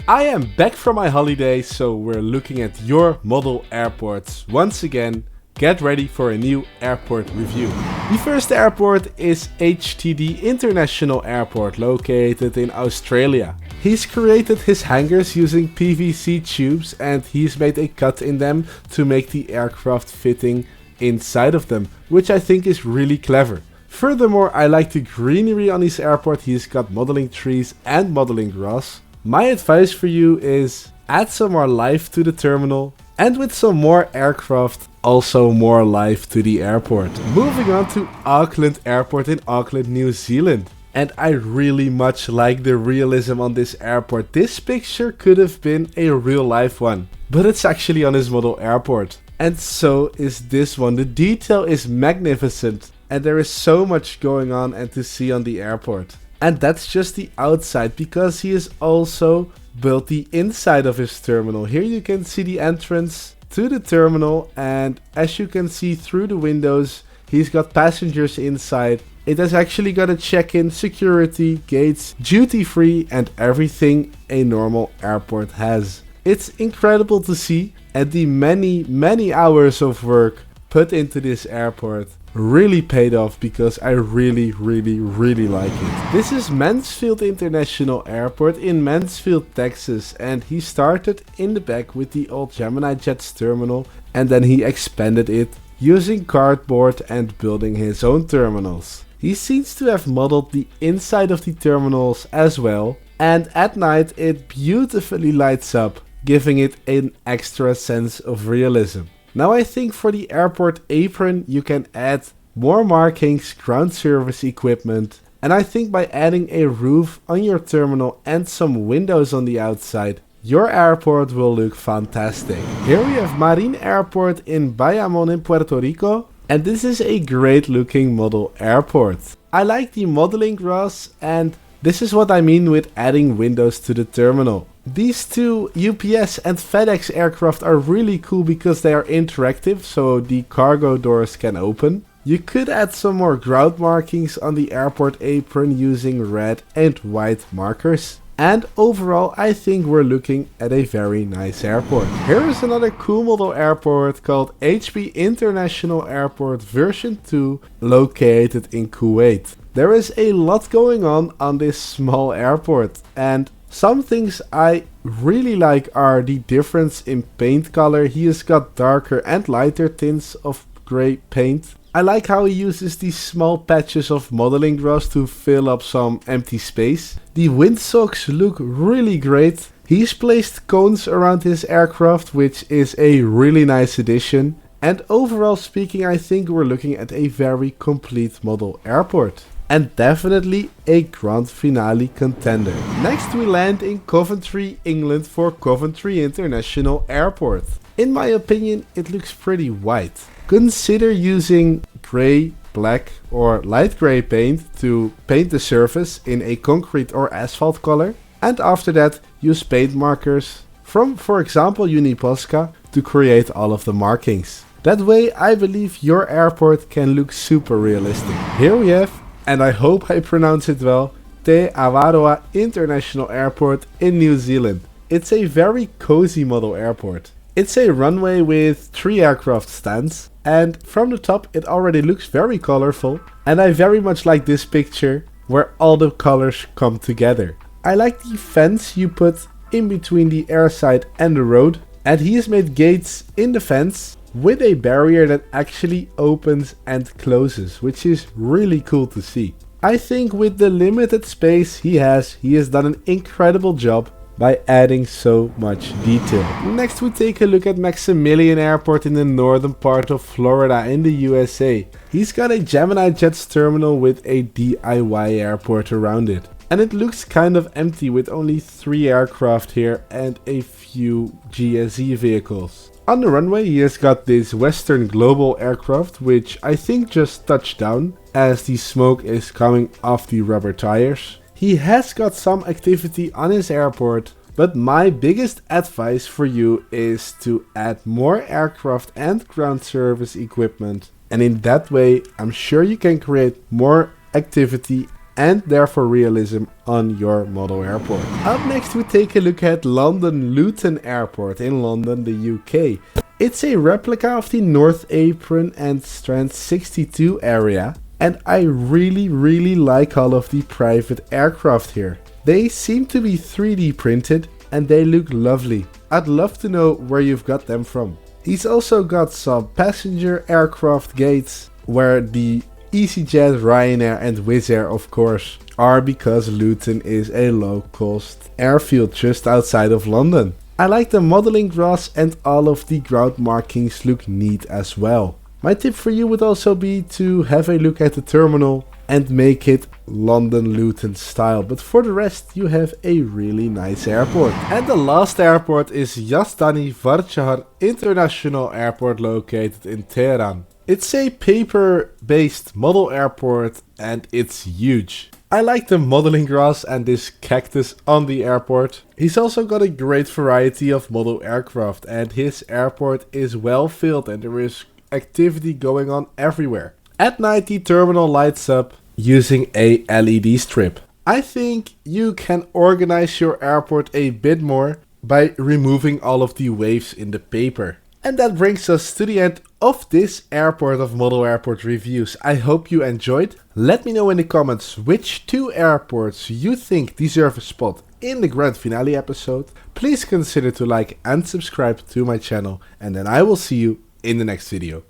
I am back from my holiday, so we're looking at your model airports once again. Get ready for a new airport review. The first airport is HTD International Airport, located in Australia. He's created his hangars using PVC tubes and he's made a cut in them to make the aircraft fitting inside of them, which I think is really clever. Furthermore, I like the greenery on his airport. He's got modeling trees and modeling grass. My advice for you is add some more life to the terminal, and with some more aircraft, also more life to the airport. Moving on to Auckland Airport in Auckland, New Zealand. And I really much like the realism on this airport. This picture could have been a real life one, but it's actually on his model airport. And so is this one. The detail is magnificent and there is so much going on and to see on the airport. And that's just the outside, because he has also built the inside of his terminal. Here you can see the entrance to the terminal, and as you can see through the windows, he's got passengers inside. It has actually got a check-in, security, gates, duty free, and everything a normal airport has. It's incredible to see, and the many hours of work put into this airport really paid off, because I really like it. This is Mansfield International Airport in Mansfield, Texas, and he started in the back with the old Gemini Jets terminal, and then he expanded it using cardboard and building his own terminals. He seems to have modeled the inside of the terminals as well, and at night it beautifully lights up, giving it an extra sense of realism. Now I think for the airport apron you can add more markings, ground service equipment, and I think by adding a roof on your terminal and some windows on the outside, your airport will look fantastic. Here we have Marine Airport in Bayamon in Puerto Rico, and this is a great looking model airport. I like the modeling grass, and this is what I mean with adding windows to the terminal. These two UPS and FedEx aircraft are really cool because they are interactive, so the cargo doors can open. You could add some more ground markings on the airport apron using red and white markers. And overall, I think we're looking at a very nice airport. Here is another cool model airport called HB International Airport version 2, located in Kuwait. There is a lot going on this small airport, and some things I really like are the difference in paint color. He has got darker and lighter tints of grey paint. I like how he uses these small patches of modeling grass to fill up some empty space. The windsocks look really great. He's placed cones around his aircraft, which is a really nice addition. And overall speaking, I think we're looking at a very complete model airport. And definitely a grand finale contender. Next we land in Coventry, England for Coventry International Airport. In my opinion, it looks pretty white. Consider using grey, black or light grey paint to paint the surface in a concrete or asphalt color. And after that, use paint markers from, for example, Uniposca to create all of the markings. That way, I believe your airport can look super realistic. Here we have, and I hope I pronounce it well, Te Awaroa International Airport in New Zealand. It's a very cozy model airport. It's a runway with 3 aircraft stands, and from the top it already looks very colorful, and I very much like this picture where all the colors come together. I like the fence you put in between the airside and the road, and he has made gates in the fence with a barrier that actually opens and closes, which is really cool to see. I think with the limited space he has done an incredible job by adding so much detail. Next we take a look at Maximilian Airport in the northern part of Florida in the USA. He's got a Gemini Jets terminal with a DIY airport around it. And it looks kind of empty with only 3 aircraft here and a few GSE vehicles. On the runway he has got this Western Global aircraft, which I think just touched down as the smoke is coming off the rubber tires. He has got some activity on his airport, but my biggest advice for you is to add more aircraft and ground service equipment, and in that way I'm sure you can create more activity and therefore realism on your model airport. Up next we take a look at London Luton Airport in London, the UK. It's a replica of the North Apron and Strand 62 area, and I really like all of the private aircraft here. They seem to be 3D printed and they look lovely. I'd love to know where you've got them from. He's also got some passenger aircraft gates where the EasyJet, Ryanair and Wizz Air of course are, because Luton is a low-cost airfield just outside of London. I like the modeling grass and all of the ground markings look neat as well. My tip for you would also be to have a look at the terminal and make it London Luton style, but for the rest you have a really nice airport. And the last airport is Yazdani Varchahar International Airport located in Tehran. It's a paper-based model airport and it's huge. I like the modeling grass and this cactus on the airport. He's also got a great variety of model aircraft and his airport is well filled and there is activity going on everywhere. At night the terminal lights up using a LED strip. I think you can organize your airport a bit more by removing all of the waves in the paper. And that brings us to the end of this airport of model airport reviews. I hope you enjoyed. Let me know in the comments which 2 airports you think deserve a spot in the grand finale episode. Please consider to like and subscribe to my channel, and then I will see you in the next video.